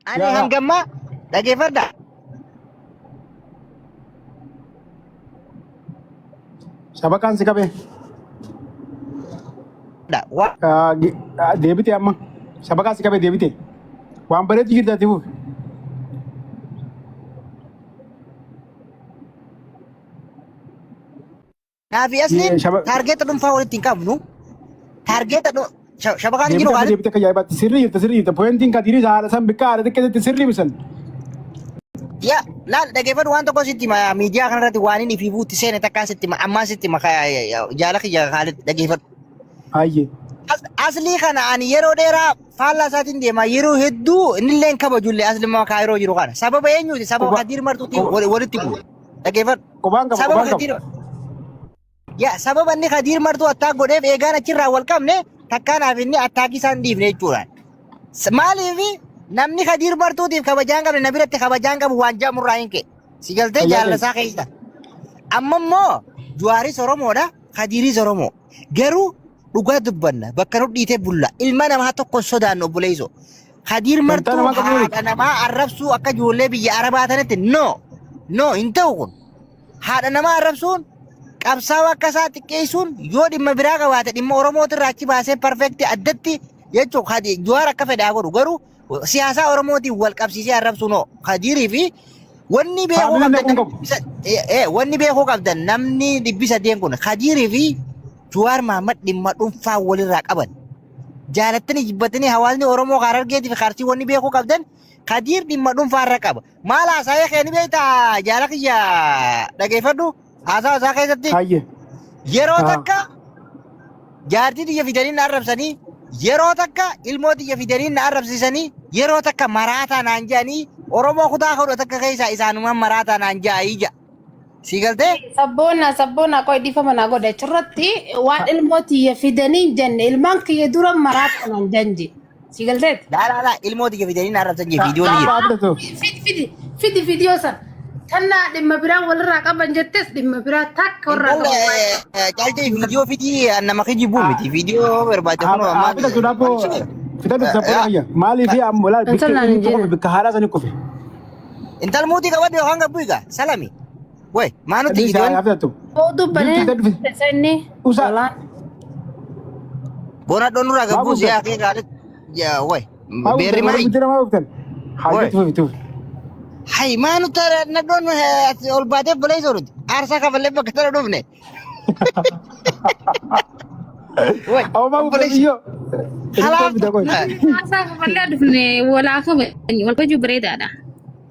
Ani hangamma dhaggeeffadha. Shabakaan si qabe. Waa Deebite amma. Shabakaan si qabe deebite. Waan bareedu jirti ati fuuf. naafi asliin taargeeta dhuunfaa walitti hin qabnu. Taargeeta shabakaan jiru Deebite deebite akka ajaa'ibaatti sirrii jirta. Pointiin katiinis haala san bikka haala xiqqeessatti sirrii bisan. yaa laal dhaggeeffadhu waan tokko sitti miidiyaa kanarratti waan inni fi buutti seene takkaan sitti ammaa sitti jaala kiyya Khaalid dhaggeeffadhu. Hayyee. Aslii kana ani yeroo dheeraa faallaa isaatiin deema yeroo hedduu innillee kabajullee aslimaa kaayiroo jiru kana sababa eenyuuti sababa Kadiir Martuutiin walitti bu'u dhaggeeffadhu. Qubaan qaba Sababa qubaan Kadiir qaba. yaa sababa inni Kadiir Martuu attaak godheef eegaan achirraa wal qabne takkaanaaf inni attaakii isaan dhiifne jechuudha. Maaliifi namni Kadiir Martuutiif kabajaan qabne na biratti kabajaan qabu waan jaamurraa hin ka'e si galtee jaalasaa keessa. Amma immoo Juwaaris Oromoodha Kadiiris Oromoo garuu dhugaa dubbanna bakka nu dhiitee bulla ilma namaa tokko sodaannu obboleesso. Kadiir Martuu haadha namaa arrabsuu akka ijoollee biyya Arabaa tanatti no hin ta'u kun haadha namaa arrabsuun qabsaa'uu akka isaa xiqqeessuun yoo dhimma biraa qabaate dhimma Oromootirraa achi baasee perfekti addatti jechuun Juwaar akka fedhaa godhu garuu siyaasaa Oromootiin wal qabsiisee arrabsuun Kadiirii fi wanni beekuu qabdan namni 300 kun Kadiirii fi Juwaar Mahammad dhimma dhuunfaa walirraa qaban. Jaalattanii jibbatanii hawaasni Oromoo Harargeetii fi Arsii wanni beekuu qabdan Kadiir dhimma dhuunfaa irra qaba. Maal haasa'ee kee ni beektaa jaala kiyya dhaggeeffadhu haasaa isaa keessatti. Yeroo takka jaartii xiyya fidanii na arrabsanii yeroo takka ilmoo xiyya fidanii na arrabsiisanii yeroo takka maraataa naan jedhanii Oromoo kutaa kudha takka keessaa isaanumaan maraataa naan jedhanii jedha. Si galtee? Sabboona qoy dhiifama naa godha achirratti waan ilmooti fidanii jenne ilmaan kiyya dura maraataa naan janje. Si galtee? Laa ilmoo xiyya fidanii na arrabsan jee viidiyoo ni jira. Fidi viidiyoo san. Tanna dhimma biraa walirraa qaban jettes dhimma biraa takka warraa qaban. Caaltee viidiyoo fidii nama kijibu miti viidiyoo barbaade kun ammaa. Fidatu sabboona maaliif ammoo bikka haaraa sanii kufe. Intal muutii qabadhu yookaan gabbu egaa salami. Wey maanutti gidoon. Oduu banee inni solaan. Bona dhonurraa gabbuu siyaa kee gaarii wey beerri marii. Hai maanu tara na doon ol baatee bulee soruti aarsaa kafallee bakka tara dhufne. Awwaa buleeyyoo. Aarsaa kafallee dhufne walaa kabajni wal kabajuu bareedaadha.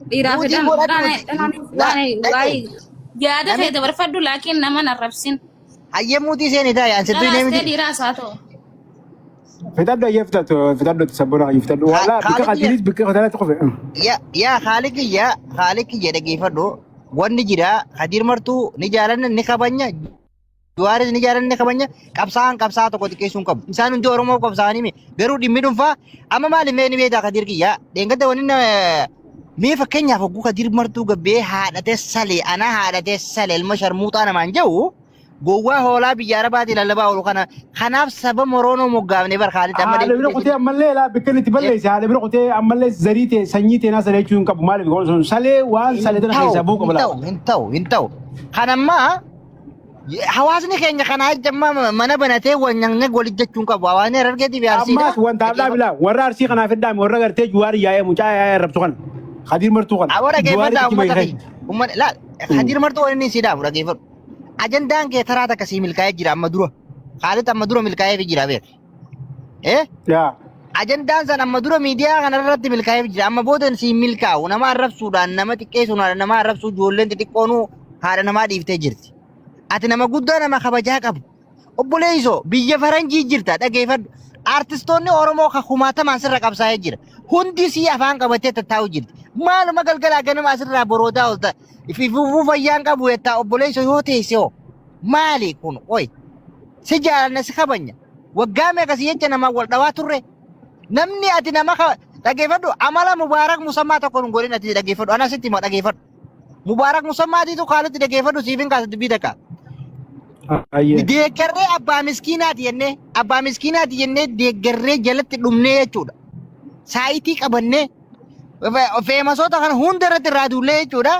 Dhiiraa fedhan waa'ee yaada fedha barbaaddu laakiin nama narrabsin. Hayyee muutii seenii taa'e ansittuu hin Kalaastee dhiiraas haa ta'u. Fitaddo ayyee fitaddo sabboona ayyee fitaddo wala bikka Kadiiris bikka Kadiiris qofe. Yaa Khaalikiyya dhaggeeffadhu wanni jira Kadiir Martuu ni jaalanna ni kabanya Juwaaris ni jaalanna ni kabanya qabsaa tokko xiqqeessuun qabu isaan hundi Oromoo qabsaa'anii garuu dhimmi dhuunfaa amma maali mee ni beektaa Kadiir kiyya dheengadda wanni mee fakkeenyaaf hogguu Kadiir Martuu gabbee haadhatee salee ana haadhatee salee ilma sharmuuxaa namaan jedhu gowwaa hoolaa biyya Arabaatii lallabaa oolu kanaaf saba Oromoo moggaafne barkaalitti amma haala bira qotee ammallee laa bikka itti balleesse haala bira qotee ammallee zarii ta'e sanyii ta'e naa salee jechuun qabu maaliif goon salee waan salee tana keessaa bu'u qaba laa. Hin ta'u kanammaa hawaasni keenya kanaa jamma mana banatee wanyangne golit jechuun qabu hawaasni Harargeetii fi Arsiidha. Ammaas wanta addaa bilaa warra Arsii kanaaf fedhaame warra gartee Juwaar yaa'ee mucaa yaa'ee rabsu kana Kadiir Martuu kana. Awwa dhaggeeffadhaa uummata laa Kadiir Martuu waliin siidhaamu dhaggeeffadhu. Ajandaan kee taraa takka sii milkaa'ee jira amma dura. Khaalid amma dura milkaa'ee jira beeku. Ajandaan san amma dura miidiyaa kanarratti milkaa'ee jira. Amma booda sii milkaa'u nama arrabsuudhaan nama xiqqeessuudhaan nama arrabsuu ijoolleen xixiqqoonuu haadha namaa dhiiftee jirti. Ati nama guddaa nama kabajaa qabu. Obboleessoo biyya faranjii jirta dhaggeeffadhu. Artistoonni Oromoo kumaatamaan sirra qabsaa'ee jira. Hundi sii afaan qabatee tattaa'u jirti. Maaluma galgalaa ganama asirraa boroodaa oolta. Ififufuu fayyaan qabu jettaa obboleessoo yoo teesse hoo maali kun oy si jaalanna si kabanya waggaa meeqa si jecha nama wal dhawaa turre namni ati nama dhaggeeffadhu amala Mubaarak Musammaa tokko hin godhin ati dhaggeeffadhu ana sitti hima dhaggeeffadhu Mubaarak Musammaatiitu Khaalitti dhaggeeffadhu siifin kaasatti bii takka. Deeggarree abbaa miskiinaati jennee deeggarree jalatti dhumnee jechuudha. Saayitii qabannee feemasoota kana hunda irratti irraa duullee jechuudha.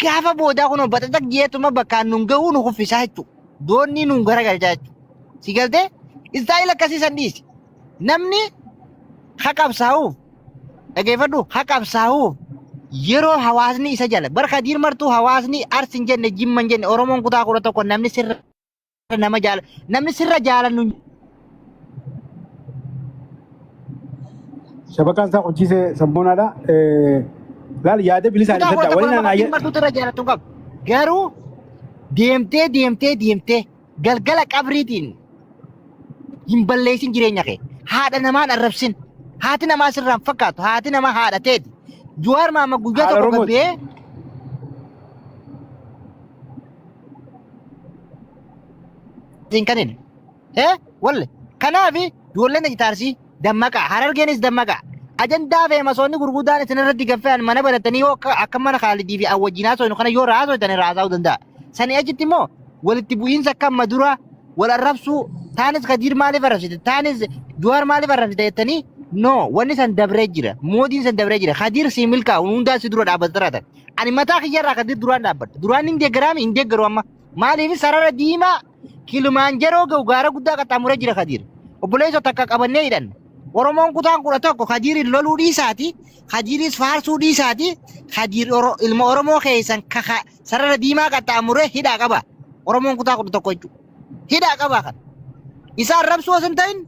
Gaafa boodaa kun batatak jeetuma bakkaan nun ga'uu nu kuffisaa jechuudha. Doonni nun garagalchaa jechuudha. Si galtee istaayil akkasiisan dhiisi. Namni haa qabsaa'uuf dhageeffadhu haa qabsaa'uuf yeroo hawaasni isa jala barka diin martuu hawaasni arsi hin jenne jimma hin jenne Oromoon kutaa 11 namni sirra nama jaala namni sirra jaalannu shabakaan isaa qochise sabbonaadha. Laal yaada bilisaan isa waliin diin martuu sirra jaalatu qaba. Garuu deemtee galgala qabriitiin hin balleessin jireenya kee. Haadha namaan arrabsin. Haati namaa sirraan fakkaatu. Haati namaa haadha teeti. Juwaar maama guyyaa tokko gabbee Zinkanin. Walle. Kanaafi ijoolleen ijitaarsii dammaqa. Harargeenis dammaqa. Ajandaa feemasoonni gurguddaan isin irratti gaffe'an mana baratanii yoo akka mana Khaalidii fi Awwajjinaa soonu kana yoo raasootan raasa'uu danda'a. Sanii achitti immoo walitti bu'iinsa akka madura wal arrabsuu taanis Kadiir maaliif arrabsite taanis Juwaar maaliif arrabsite jettanii no wanni san dabree jira moodiin san dabree jira Kadiir si milkaa hundaa si dura dhaabbataraatan ani mataa kiyyarraa Kadiir duraan dhaabbadha duraan hin deeggaraami hin deeggaru amma maaliif sarara diimaa Kilimaanjaroo ga'u gaara guddaa qaxxaamuree jira Kadiir obboleessota akka qabannee hidhanna Oromoon kutaan 11 Kadiir loluu dhiisaati Kadiiris faarsuu dhiisaati Kadiir ilma Oromoo keessan sarara diimaa qaxxaamuree hidhaa qaba Oromoon kutaa 11 jechuudha hidhaa qaba kan isa arrabsuu osoo hin ta'in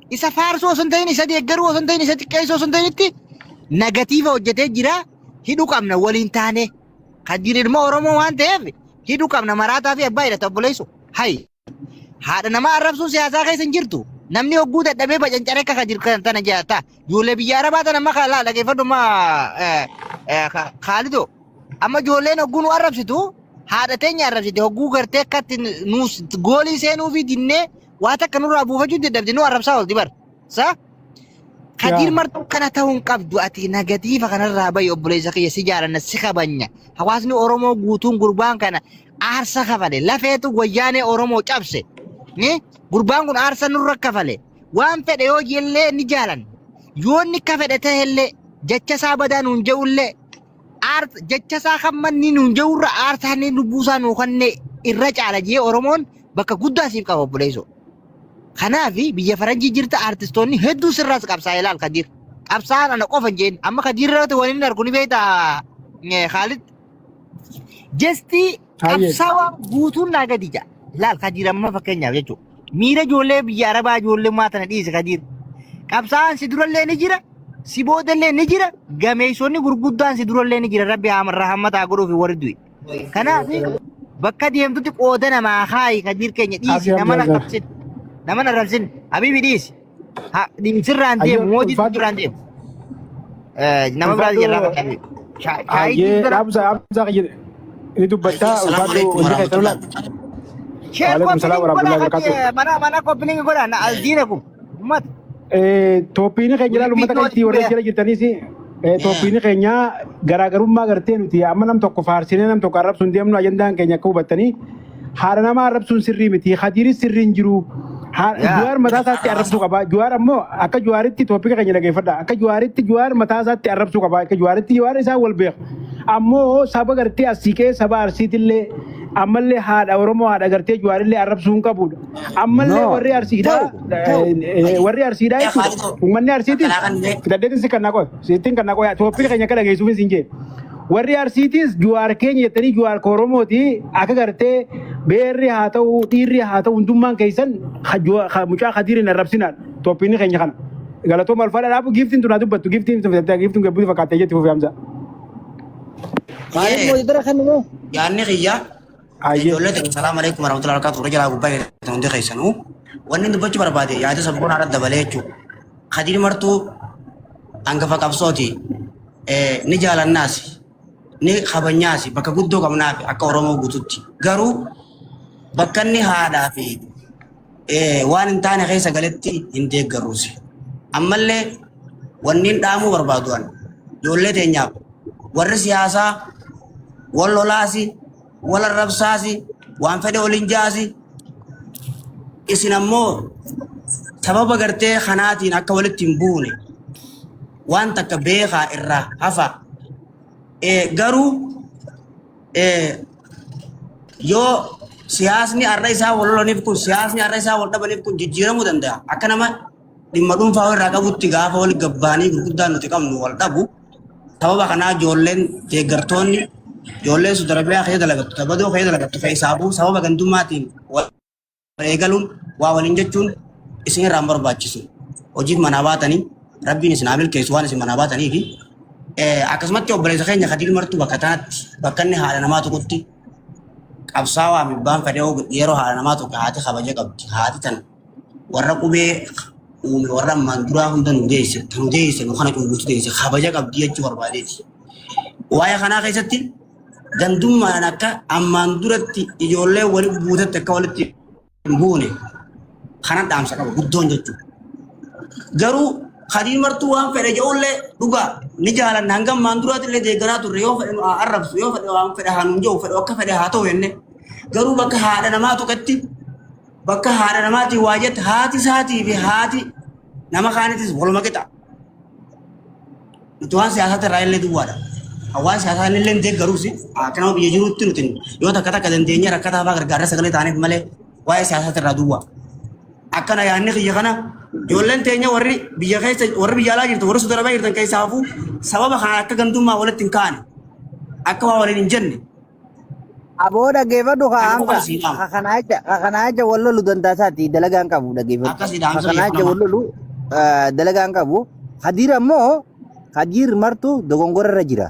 isa faarsuu osoo hin ta'in isa deeggaruu osoo hin ta'in isa xiqqeessuu osoo hin ta'initti negatiiva hojjetee jira hidhuu qabna waliin taane Kadiir ilma Oromoo waan ta'eef hidhuu qabna maraataa fi abbaa hidhata obboleessu hayi haadha nama arrabsuu siyaasaa keessa hin jirtu namni hogguu dadhabee bacancaree akka Kadiir kan tana jaata ijoollee biyya arabaa tana amma kaalaa dhageeffadhuma Khaalidoo amma ijoolleen hogguu nu arrabsitu haadha teenya arrabsite hogguu gartee akkatti nuus goolii seenuu fi dinnee waa takka nurraa buufachuu dadhabde nu arrabsaa olti bar sa Kadiir martuu kana ta'uu hin qabdu ati negatiiva kanarraa bayi obboleessa kiyya si jaalanna si kabanya hawaasni Oromoo guutuun gurbaan kana aarsa kafale lafeetu wayyaanee Oromoo cabse ni gurbaan kun aarsa nurra kafale waan fedhe yoo jellee ni jaalan yoo inni ka fedhe ta'ellee jecha isaa badaa nuun je'ullee jecha isaa hammanni nuun je'urra aarsaa ni lubbuusaa nuu kanne irra caala jee Oromoon bakka guddaa siif qaba obboleessoo. Kanaafi biyya faranjii jirta aartistoonni hedduu sirraas qabsaa ilaal Kadiir. Qabsaan ana qofa jeen amma Kadiir irratti waliin argu ni beektaa Khaalid. Jesti qabsaawaa guutuun naa gadi jaa. Ilaal Kadiir amma fakkeenyaaf jechuudha. Miira ijoollee biyya Arabaa ijoollee maatana dhiise Kadiir. Qabsaan si durallee ni jira. Si boodallee ni jira. Gameessonni gurguddaan si durallee ni jira. Rabbi rahmataa godhuuf warri du'e. Kanaafi bakka deemtutti qooda namaa kaayi Kadiir keenya dhiisi nama na qabsin. Nama na rabsin Habibi dhiisi. Sirraan deemu moodii sirraan deemu. Nama biraa jirraa fakkaate. Ayyee dhaabsa ini dubbataa uffatu hojii keessa lola. Waalaikum salaam warahmatullahi wabarakatuh. Mana koppiin godha na aldiinakum. Ummat. Tooppiin keenya ilaalu uummata kan itti warreen jala jirtanis tooppiin keenya garaagarummaa gartee nuti amma nam tokko faarsinee nam tokko arrabsuun deemnu ajandaan keenya akka hubattanii haadha nama arrabsuun sirrii miti Kadiiris sirriin jiru. Juwaar mataa isaatti arrabsuu qaba. Juwaar ammoo akka Juwaaritti tooppiika keenya dhageeffadha. Akka Juwaaritti Juwaar mataa isaatti arrabsuu qaba. Akka Juwaaritti Juwaar isaa wal beeku. Ammoo saba gartee asii kee saba arsiitillee ammallee haadha Oromoo haadha gartee Juwaarillee arrabsuu hin qabudha. Ammallee warri arsiidhaa jechuudha. Uummanni arsiitis fidaddeetiin si kannaa qoy. Sittiin kannaa qoy. Tooppiika keenya akka dhageessuufis hin jee. Warri arsiitis Juwaar keenya jettanii Juwaar Oromooti akka gartee beerri haa ta'u dhiirri haa ta'u hundummaan keessan mucaa Kadiirin arrabsinaan tooppiin keenya kana. Galatooma alfaadha dhaabu giiftiin tunaa dubbattu giiftiin gabbuu fakkaattee jetti fuufee hamsa. Yaanni kiyya. Ijoollee salaamu alaikum warahmatullahi wabarakatuh rajala gubbaa keessatti hundi keessanuu wanni dubbachuu barbaade yaada sabboon haadha dabalee jechuudha. Kadiir martuu hangafa qabsooti ni jaalannaasi ni kabanyaasi bakka guddoo qabnaaf akka Oromoo guututti garuu bakka inni haadhaa fi waan hin taane keessa galetti hin deeggaruusi. Ammallee wanni hin dhaamuu barbaaduan ijoollee teenyaaf warri siyaasaa wal lolaasi wal arrabsaasi waan fedhe waliin jaasi isin ammoo sababa gartee kanaatiin akka walitti hin buune waan takka beekaa irraa hafa. Garuu yoo siyaasni har'a isaa wal lolaniif kun siyaasni har'a isaa wal dhabaniif kun jijjiiramuu danda'a. Akka nama dhimma dhuunfaa irraa qabutti gaafa wal gabbaanii gurguddaan nuti qabnu wal dhabu. Sababa kanaa ijoolleen deeggartoonni ijoolleen sudarabiyaa keessa dalagattu tabadoo keessa dalagattu fe'isaafuu sababa gandummaatiin wal eegaluun waa waliin jechuun isin irraan barbaachisu. Hojiif manaa baatanii rabbiin isin haa milkeessu waan isin manaa baatanii fi akkasumatti obboleessa keenya Khadiir Martuu bakka tanatti bakka inni haadha namaa tokkotti qabsaawaa mibbaan fedhee yeroo haadha namaa tokko haati kabaja qabdi. Haati tan warra qubee uume warra ammaan duraa hunda nu deesse nu kana cunguutu deesse kabaja qabdi jechuu barbaadeeti. Waa'ee kanaa keessatti gandummaan akka ammaan duratti ijoollee walitti buutetti akka walitti hin buune kana dhaamsa qaba guddoon jechuudha. Garuu Khadiir Martuu waan fedhe ijoollee dhugaa ni jaalanna hanga ammaan duraatti illee deeggaraa turre yoo fedhe arrabsu yoo fedhe waan fedhe hanuun jiru fedhe akka fedhe haa ta'u jenne garuu bakka haadha namaa tokkotti bakka haadha namaatii waa jette haati isaatii fi haati nama kaanitis waluma qixa. Nuti waan siyaasaa irraa illee duwwaadha. Hawaan siyaasaa illee deeggaruus akka nama biyya jiruutti nuti yoo takka takka dandeenye rakkataa fa'aa gargaarsa sagalee taaneef malee waa'ee siyaasaa irraa duwwaa. Akkana yaadni kiyya kana ijoolleen teenya warri biyya keessa warri biyya alaa jirtu warri sudarabaa jirtan keessaafuu sababa kana akka gandummaa walitti hin kaane akka waa waliin hin jenne. Aboo dhaggeeffadhu kanaacha wal lolu dandaasaati dalagaan qabu dhaggeeffadhu. Kanaacha wal lolu dalagaan qabu. Khadiir ammoo Khadiir Martuu dogongora irra jira.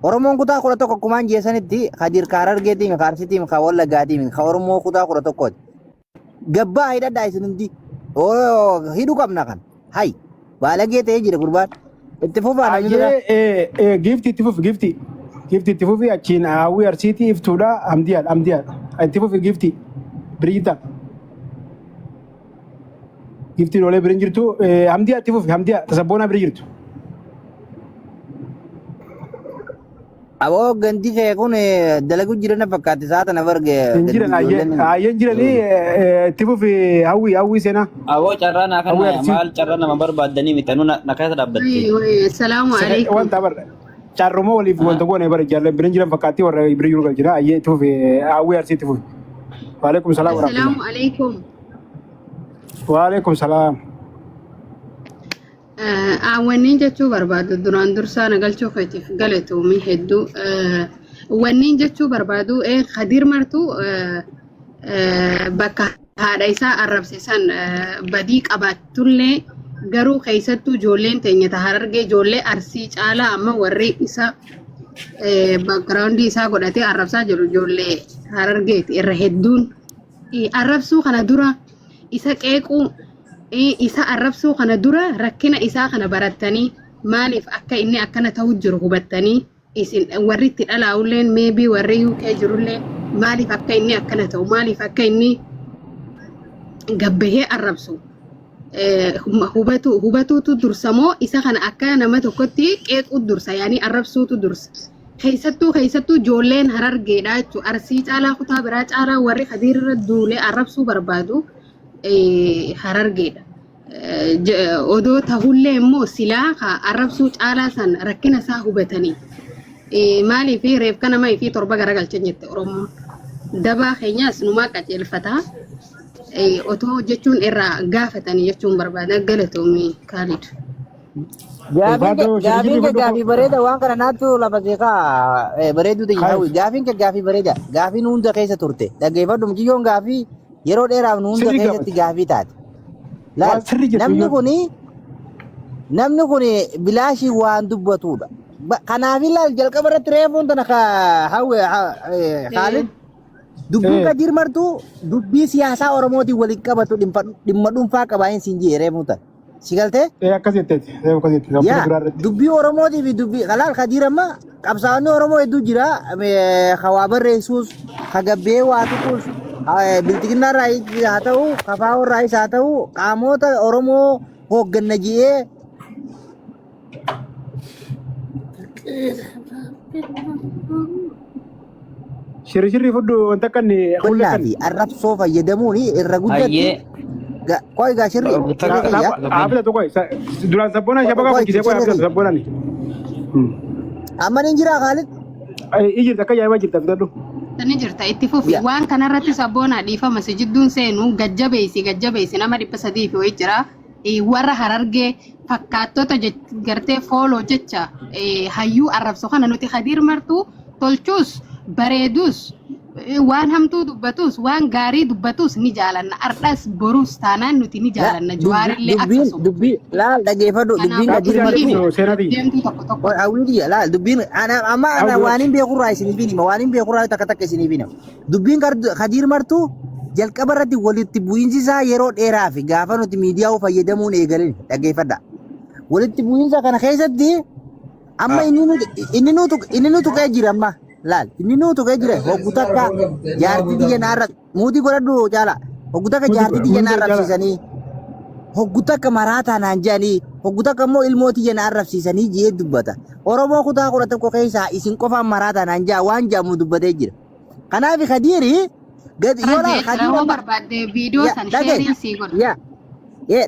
Oromoon kutaa 11 akkumaan jeessanitti Khadiir ka Harargeetiin ka Arsiitiin ka Wallagaatiin ka Oromoo kutaa 11 gabbaa hidhadhaa isin hundi hidhuu qabna kan hay baalagee ta'ee jira gurbaan itti fufaa namni bira gifti itti fufi gifti itti fufi achiin hawwii Arsiitii iftuudha amdiyaadha itti fufi gifti biriita gifti loolee birin jirtu amdiyaa itti fufi amdiyaa tasabboonaa biri jirtu. Aboo ganti kee kun dalagu jiran fakkaate saata na barge. Ayyan jiranii itti fufi hawwii seenaa. Aboo carraa naa kana maal carraa nama barbaadanii miti na keessa dhaabbatte. Salaamu alaikum. Wanta barra carrumoo waliif wanta goone bara jaallan birin jiran fakkaatti warra bira jiru jira ayyee itti fufi hawwii Arsii itti fufi. Waalaikum salaam warahmatullahi. Salaamu alaikum. Waalaikum salaam. Wanniin jechuu barbaadu duraan dursaa nagalchuu keetiif galatoomii hedduu wanniin jechuu barbaadu Khadiir Martuu bakka haadha isaa arrabsisan badii qabaatullee garuu keessattuu ijoolleen teenya Harargee ijoollee Arsii caalaa amma warri isa backgroundii isaa godhatee arrabsaa jiru ijoollee Harargeeti irra hedduun arrabsuu kana dura isa qeequu isa arrabsuu kana dura rakkina isaa kana barattanii maaliif akka inni akkana ta'u jiru hubattanii isin warri itti dhalaa'ulleen maybe warri UK jirullee maaliif akka inni akkana ta'u maaliif akka inni gabbahee arrabsu hubatuutu dursamoo isa kana akka nama tokkotti qeequu dursa yaani arrabsuutu dursa keessattuu ijoolleen Harargeedha jechuudha Arsii caalaa kutaa biraa caalaa warri Khadiir irra duulee arrabsuu barbaadu Harargeedha. Odoo tahullee immoo silaa arrabsuu caalaa san rakkina isaa hubatanii maaliif reef kana mai fi torba garagalchan jette Oromoon dabaa keenyaas numaa qajeelfataa otoo jechuun irraa gaafatanii jechuun barbaada galatoomii Khalid. Gaafii bareeda waan kana naattu lafa seeqaa bareedu ta'e gaafii bareeda gaafiin hunda keessa turte dhaggeeffadhu mujiyyoon gaafii yeroo dheeraaf nu hunda keessatti gaafii taate. Namni kuni bilaashii waan dubbatudha. Kanaaf ilaal jalqaba irratti reefuun tana Khalid dubbiin Khadiir Martuu dubbii siyaasaa Oromootiin waliin qabatu dhimma dhuunfaa qabaayeen siin jee reefuun tana. Si galtee? Akkasitti. Dubbii Oromootii fi dubbii Khadiir amma qabsaa'onni Oromoo hedduu jira. Hawaa barreessuus, hagabbee waa tuquus. Biltiginaa raayis haa ta'u, kafaawwan raayis haa ta'u, qaamota Oromoo hoogganna ji'ee shirri fudhu wanta kan qullaa fi arrabsoo fayyadamuun irra guddatti Koi ga shirri. Haafila tokko duraan sabboonaa shabakaa bukkisee qoy haafila sabboonaan. Amma ni jira Khalid. Ijirta akka yaa'ima jirta fidadhu. Tani jirta itti fufi waan kanarratti sabboonaa dhiifama si jidduun seenu gajjabeessi nama 300 fi wayii jira. Warra Harargee fakkaattota gartee fooloo jecha hayyuu arrabsu kana nuti Khadiir Martuu tolchuus bareedus waan hamtuu dubbatus waan gaarii dubbatus ni jaalanna ardhas boruus taanaan nuti ni jaalanna jawaarillee akkasuma dubbii laal dhageeffadhu dubbiin Khadiir Martuu deemtuu tokko hawwiidhi laal dubbiin amma waaniin beekurraa isiniif hima waaniin beekurraa takka isiniif hima dubbiin Khadiir Martuu jalqaba irratti walitti bu'iinsi isaa yeroo dheeraa fi gaafa nuti miidiyaa fayyadamuun eegalan dhageeffadha. Walitti bu'iinsa kana keessatti amma inni nutu qe'ee jira amma laal inni nutu qe'ee jira hoggu takka jaartii biyya naarra muutii godhadhu caala hoggu takka jaartii biyya naarrabsiisanii hoggu takka maraataa naan jedhanii hoggu takka immoo ilmootii biyya naarrabsiisanii jee dubbata. Oromoo kutaa 11 keessaa isin qofaan maraataa naan jedha waan jedhamu dubbatee jira. Kanaaf Khadiiri gad yola Khadiir barbaadde viidiyoo san sheerii sii godhu.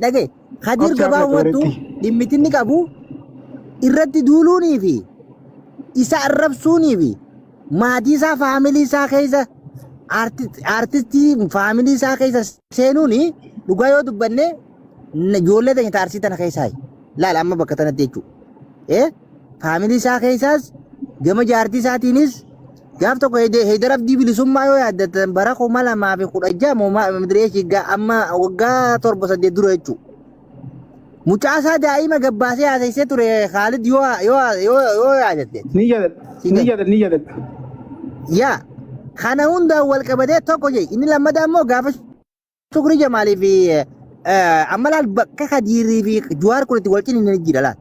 Dhagee Khadiir gabaabumatti dhimmitinni qabu irratti duuluunii fi isa arrabsuunii fi maatii isaa faamilii isaa keessa artistii faamilii isaa keessa seenuuni dhugaa yoo dubbanne ijoollee teenya taarsii tana keessaa laala amma bakka tanatti jechuudha. Faamilii isaa keessaas gama jaartii isaatiinis gaaf tokko heedaraaf bilisummaa yoo yaaddatan bara 2016 madireeshii amma waggaa 7 dura jechuudha. Mucaa isaa daa'ima gabbaasee haasa'isee ture Khalid yoo yaadatte. Ni yaadadha. Yaa kana hundaan wal qabatee tokko jee inni lammadaa immoo gaafa Shukrii Jamaalii fi amma laal bakka Khadiirii fi Jawaar kun itti wal ciniinan jira laal.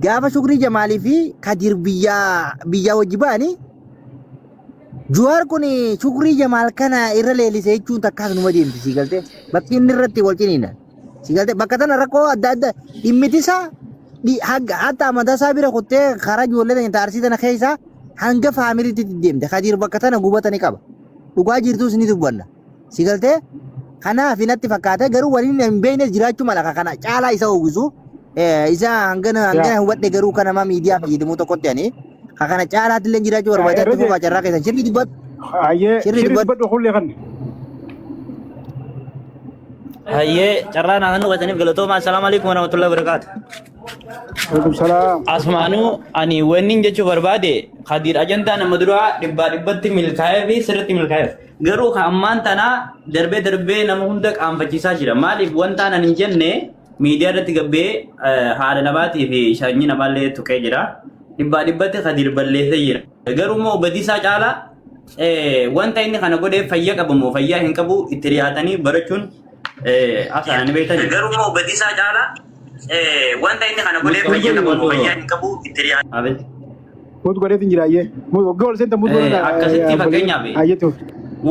Gaafa Shukrii Jamaalii fi Khadiir biyyaa wajji ba'anii Jawaar kun Shukrii Jamaal kana irra leellisee jechuun takkaas numa deemti sii galtee bakki inni irratti wal ciniinan. Si galte bakka tana rakkoo adda addaa dhimmitisaa hatta amantaa isaa bira kuttee karaa ijoollee teenya taarsii tana keessaa hanga faamiliitti deemte Khadiir bakka tana gubatanii qaba. Dhugaa jirtus ni dubbanna. Si galtee kanaaf natti fakkaata garuu waliin hin beekne jiraachuu mala kana caalaa isa uwwisu isa hangana hubadhe garuu kana nama miidiyaa fayyadamu tokkotti ani kana caalaatti illee jiraachuu barbaada itti fufaa carraa keessan shirri dubbatu. Shirri dubbatu hullee kan. Hayyee carraa naannoo qataniif galatooma assalaamu alaikum warahmatullahi wabarakatuh. Waalaikumsalam. Asmaanuu ani wanni jechuu barbaade Khadiir ajandaa nama duraa dhibbatti milkaa'ee fi sirriitti milkaa'eef. Garuu ammaan tana darbee nama hunda qaanfachiisaa jira. Maaliif wanta ani hin jenne miidiyaa irratti gabbee haadha namaatii fi sanyii namaallee tuqee jira. Dhibbatti Khadiir balleessee jira. Garuu immoo badiisaa caalaa wanta inni kana godhee fayyaa qabamu fayyaa hin qabu itti dhiyaatanii barachuun asaan beekani. Garuu immoo badiisaa caalaa wanta inni kana godhee fayyaa qabamu fayyaa hin qabu itti dhiyaatanii. Mutu godhee hin jiraayyee. Mutu gool seenta mutu godhee. Akkasitti fakkeenyaaf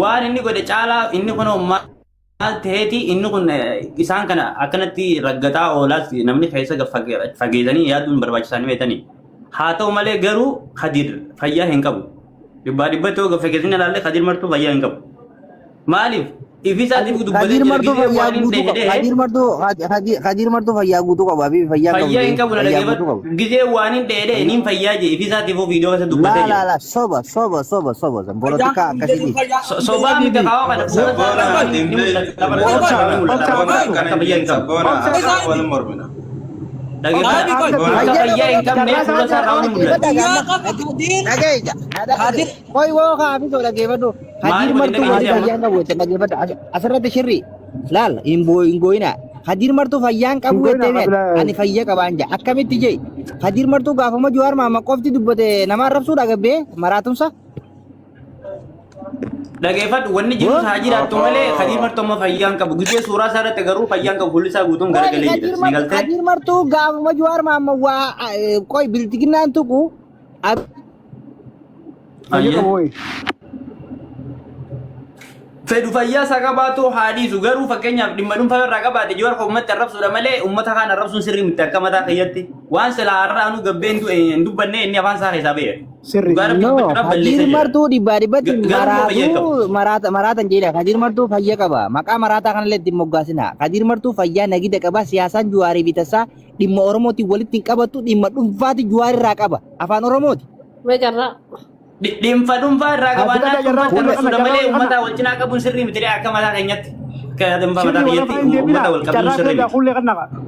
waan inni godhe caalaa inni kun maal ta'eeti inni kun isaan kana akkanatti raggataa oolaas namni keessa fageessanii yaaduun barbaachisaa beekanii. Haa ta'u malee garuu Khadiir fayyaa hin qabu. Dhibbatti yoo fageessanii ilaalle Khadiir Martuu fayyaa hin qabu. Maaliif? Ifisaatiif dubbatee jira gisee waan hin dheedhee. Khadiir Martuu fayyaa guutuu qaba fi fayyaa hin qabu na dhageeffatu. Gisee waan hin dheedhee niin fayyaa jee ifisaatiif viidiyoo keessa dubbatee jira. La soba polotika akkasii. Sobaa miti kaawaa kana. Sabboona. Fayyaa hin qabne fuula isaa raawwan mul'ata. Koi woo kaafi so dhageeffadhu. Khadiir Martuu fayyaa hin qabu jecha dhageeffadhu. Asirratti shirri laal hin gooyina. Khadiir Martuu fayyaa hin qabu jettee ani fayyaa qabaan jaa akkamitti jee Khadiir Martuu gaafama Jawaar Maammaa qofti dubbate nama arrabsuudha gabbee maraatumsa. Dhageeffadhu wanni jiru haa jiraattu malee Khadiir Martuu amma fayyaa hin qabu. Gisee suuraa isaa irratti garuu fayyaa hin qabu fuulli isaa guutuun garagalee jira. Khadiir Martuu gaafama Jawaar Maammaa waa qoi biltiginnaan tuqu. fedhu fayyaa isaa qabaatu haadhiisu garuu fakkeenyaaf dhimma dhuunfaa irraa qabaate jiru harka uummatti arrabsuudha malee uummata kaan arrabsuun sirrii miti akka mataa keeyyatti waan silaa har'aanuu gabbeen hin dubbanne inni afaan isaa keessaa ba'e. Sirrii. Kadir martuu dhibbaa dhibbatti maraatan jedha. Kadir martuu fayyaa qaba. Maqaa maraataa kanallee ittiin moggaasina. Kadir martuu fayyaa nagida qaba. Siyaasaan Juwaarii bitasaa dhimma Oromooti walitti hin qabatu dhimma dhuunfaati Juwaarii irraa qaba. Afaan Oromooti. Meejarraa. Dhimma dhuunfaa irraa qabaannaa uummata arrabsuudha malee uummata wal cinaa qabuun sirrii miti akka mataa keenyatti. Akka dhimma mataa keenyatti uummata wal qabuun sirrii miti.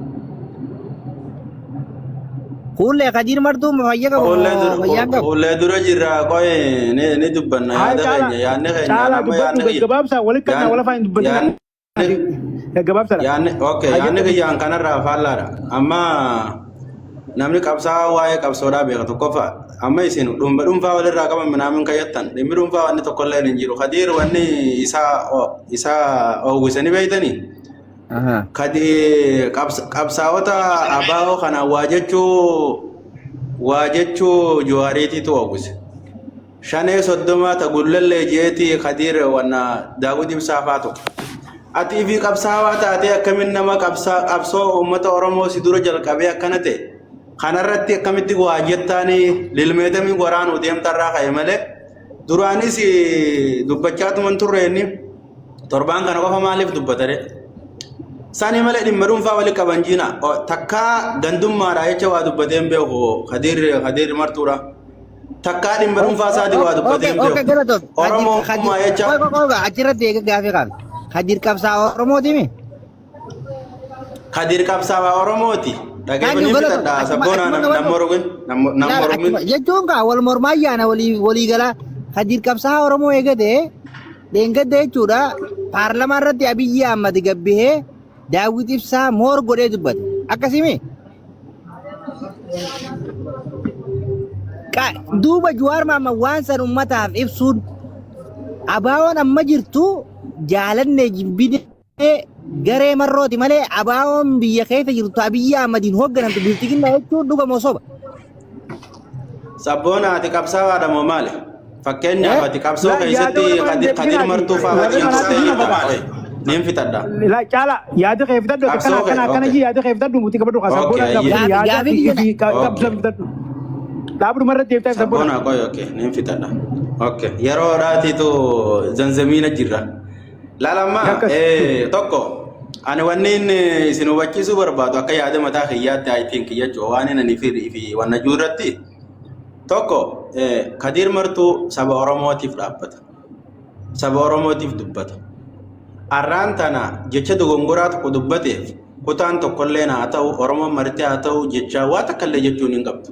Kulle Kadir martuu fayyaa qaba. Ullee dura jirra qoye ni dubbanna yaada keenya yaadne keenya amma yaadne kiyya. Gabaabsaa walitti kannaa wal afaan dubbatina. Gabaabsaa. Yaadne kiyyaan kanarraa faallaadha. Amma namni qabsaa waa'ee qabsoodhaa beeka tokkoffaa. Amma isin dhuunfaa walirraa qaban minaamin kayyattan dhimmi dhuunfaa wanni tokkollee hin jiru. Kadir wanni isaa oowwisanii beeytanii. Kadi qabsaa'ota abaa'oo kana waa jechuu Juwaariitiitu oowwise. 530 tagullallee jeetii Kadir wanna Daawud Ibsaa faatu. Ati fi qabsaawaa taatee akkamiin nama qabsoo uummata Oromoo si dura jalqabee akkana ta'e kanarratti akkamitti waa jettaanii lilmeetamii waraanuu deemtarraa ka'e malee duraanis dubbachaatuman turreenni torbaan kana qofa maaliif dubbatare? Sani malee dhimma dhuunfaa walitti qaban jiina takkaa gandummaadha jecha waa dubbateen beeku Kadir martuudha. Takkaa dhimma dhuunfaa isaati waa dubbateen beeku. Oromoo hummaa jecha. Achirratti eega gaafii qabe. Kadir qabsaa Oromooti mi? Kadir qabsaa Oromooti. Dhageeffanii fitadhaa sabboonaa namni jechuun kaa wal mormaa ayyaana walii galaa Kadir qabsaa Oromoo eegatee dheengadda jechuudha paarlamaa irratti Abiyyi Ahmad gabbihee Daawit Ibsaa moor godhee dubbate akkasimi duuba Juwaar Maamman waan san ummataaf ibsuun abaawoon amma jirtu jaalanne jibbinee garee marrooti malee abaawoon biyya keessa jirtu Abiyyi Ahmadiin hoogganamtu biltiginna jechuun dhuga moosoba. Sabboona ati qabsaa'aadha moo maali? Fakkeenyaaf ati qabsoo keessatti Kadir martuu fa'aa wajjin nin fitadha. La cala yaada kee fitadhu akkana ji yaada kee fitadhu muti kabadu sabboona yaada fi qabsa fitadhu. Dhaabdu marra deebtaa sabboona. Sabboona okay nin fitadha. Okay yeroo raatiitu zanzamiina jirra. Laalamma tokko ani wannin isin hubachiisuu barbaadu akka yaada mataa kiyyaatti I think jechuudha waan inni fi wanna juurratti tokko Kadir martuu saba Oromootiif dhaabbata. Saba Oromootiif dubbata. Arraan tana jecha dogongoraa tokko dubbateef kutaan tokkollee haa ta'u Oromoon martee haa ta'u jecha waa takkallee jechuun hin qabdu.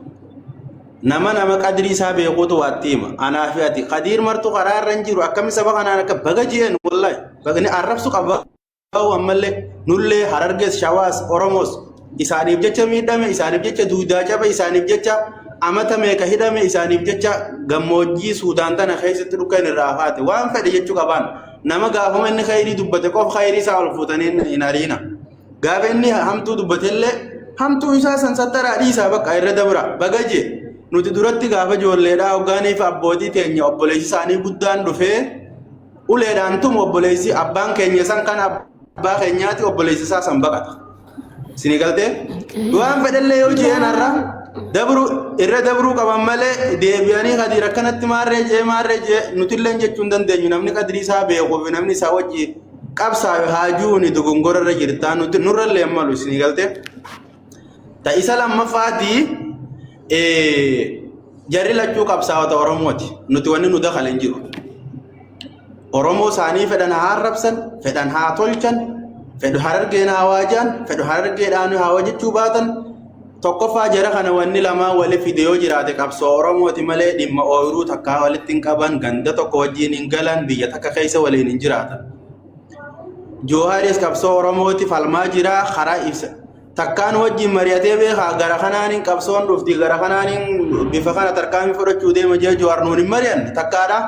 Nama qadrii isaa beekuutu waatti hima. Anaa fi ati Kadir martuu karaa irra hin jiru akkami saba kanaan akka baga jeen wallahi bagni arrabsu qaba. Ammallee nullee Harargees Shawaas Oromoos isaaniif jecha miidhame isaaniif jecha duudaa cabe isaaniif jecha amata meeqa hidhame isaaniif jecha gammoojjii Suudaan tana keessatti dhukkan irraa haate waan fedhe jechuu qaban. Nama gaafama inni khayrii dubbate qof khayrii isaa ol fuutanii hin ariina. Gaafa inni hamtuu dubbatellee hamtuu isaa sansattaraa dhiisaa bakka irra dabra bagaje nuti duratti gaafa ijoolleedhaa hoggaanii fi abbootii teenya obboleessi isaanii guddaan dhufee uleedhaan tumu obboleessi abbaan keenya san kan abbaa keenyaati obboleessi isaa san baqata. Sini galtee waan fedhallee yoo jeen har'a irra dabruu qaban malee deebi'anii Kadir akkanatti maarree jee nutillee jechuu hin dandeenyu namni Kadrii isaa beekuuf namni isaa wajji qabsaa'e haajuuni dogongora irra jirtaa nuti nurrallee malu isin galtee ta isa lammaffaati jarri lachuu qabsaa'ota Oromooti nuti wanni nu dakale hin jiru Oromoo isaanii fedhan haa arrabsan fedhan haa tolchan fedhu Harargeen haa waajaan fedhu Harargeedhaan haa wajjechuu baatan tokkoffaa jara kana wanni lamaa wali fidee jiraate qabsoo Oromooti malee dhimma ooyiruu takkaa walitti hin qaban ganda tokko wajjiin hin galan biyya takka keessa waliin hin jiraatan. Joohaaris qabsoo Oromooti falmaa jira karaa ibsa. Takkaan wajjiin mari'atee beekaa gara kanaanin qabsoon dhufti gara kanaanin bifa kana tarkaanfii fudhachuu deema jee Johaar nuun hin mari'anne takkaadha.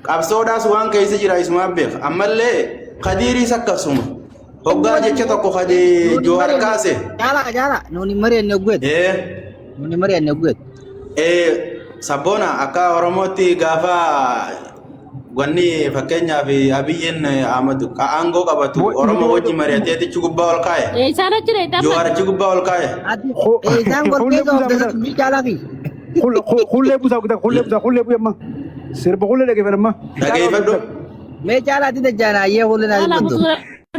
Qabsoodhaas waan keessa jira isumaaf beeka. Ammallee Kadiiriis akkasuma. Hoggaa jecha tokko kadee Johaar kaase. Jaala nuuni mari'anne oggeet. Nuuni mari'anne oggeet. Sabboona akka Oromootti gaafa wanni fakkeenyaaf abiyyiin Ahmadu aangoo qabatu Oromoo wajji mari'atee tichi gubbaa ol kaa'e. Isaan achi dha Jowaarichi gubbaa ol kaa'e. Isaan golbee gaafatan jaalaa fi. Hullee buusaa kutaa hullee buyya amma sirba hullee dhageeffadhamma. Dhageeffadhu. Mee jaalaatti dajjaanaayyee hullee naa Ala dubbatu.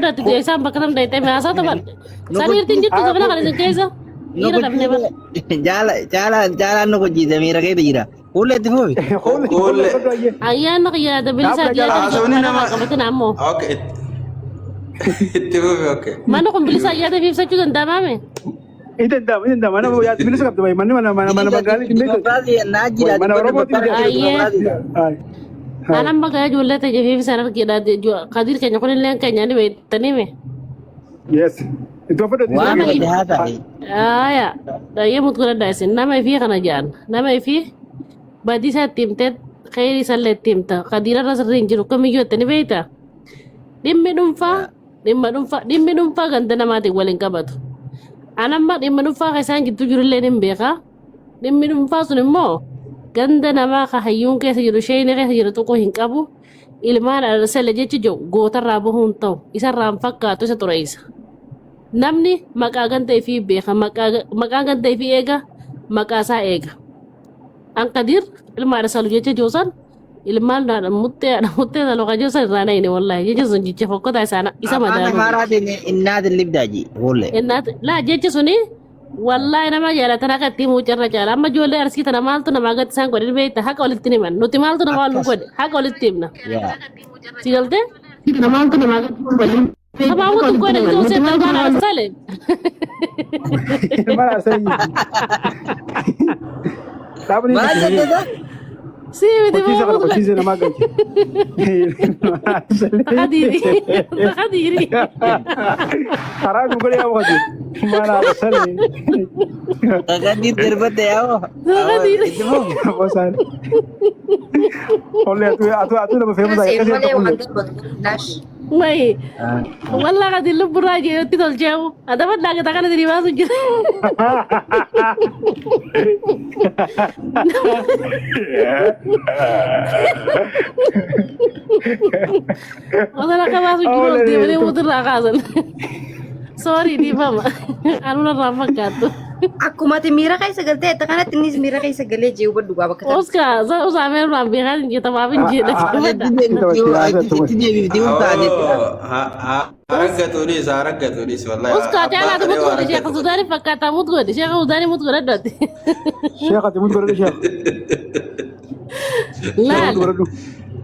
mutu dha isaan bakka tam dha maasaa taban. Sariirtiin jirtu sabana kana isin keessa. Dhiira dhabnee bara. Jaalaan nu hojjiise miira keessa jira. Hullee itti fufi. Hullee. Ayyaana qiyyaata bilisaa Haasawni nama. qabatin ammoo. Okay. Itti fufi okay. Mana kun bilisaa ayyaata fi ibsachuu danda'amame. Idandama mana yaad bilisa qabdu bayi mana magaalaa hin beeku. Naa jira. Mana Oromoo Alam bagaya ijoollee ta'e fi ibsaan argidha. Kadir keenya kun illee keenya ni beektanii mee. Yes. Itu apa dah? Waan gadi haa ta'e. Aya, daya mut kuna daisin. Nama ifi kana jaan. Nama ifi badi sa timte khairi salle timta. Kadira rasa rinjiru kami yo tani beita. Dimmi dumfa ganda nama ti walin kabatu. Anamma dimmi dumfa kaisan gitu jurille nim beka. Dimmi dumfa sunimmo ganda nama ka hayyun keessa jiru shayne keessa jiru tokko hin qabu. Ilmaan arsale jechi jo goota rabu huntaw. Isa ram fakkaatu isa tureisa. Namni maqaa ganda fi beeka maqaa ganda fi eega maqaa isaa eega. An Kadir ilma arsalu jecha joosan ilmaan muttee taloqa joosan irraa nayine wallahi jecha sun jecha fokkota isa madaanu. Afaan Amaaraatiin innaati libdaaji hullee. Laa jechi suni wallahi nama jaalatan akka itti muucarra jaala amma ijoollee arsii tana maaltu namaa gatti isaan godhin beekta haqa walitti himan nuti maaltu nama wal godhe haqa walitti himna. Si galtee? Maaltu namaa gatti godhin. Apa aku tuh ada itu saya tahu mana asal Mana asal? Tahu ni? Maal jette taa? Si Kocisa kalau kocisa nama gaji. Takadiri. Karang bukan dia apa tu? Mana asal ni? Kadir terbete ya. Takadiri. Itu mo. Bosan. Oleh tu nama famous saya kasi Nash. Mai. Wallah kadil lu buraje yotti tol jauh. Ada apa lagi takkan dari mana sujud. Masalah ka masuk judul dia boleh muter rakasan. Sorry di mama. Anu na ramak gato. Aku mati mira kayak segalte, takkan tinis mira kayak segale jauh berdua bakal. Oscar, saya usah main rambihan kita maafin je. Harga tulis wallahi. Oscar, jangan ada mut gode siapa sudah ni fakata mut gode siapa sudah ni mut gode dot. Syekh ati mut berada Syekh. Lah.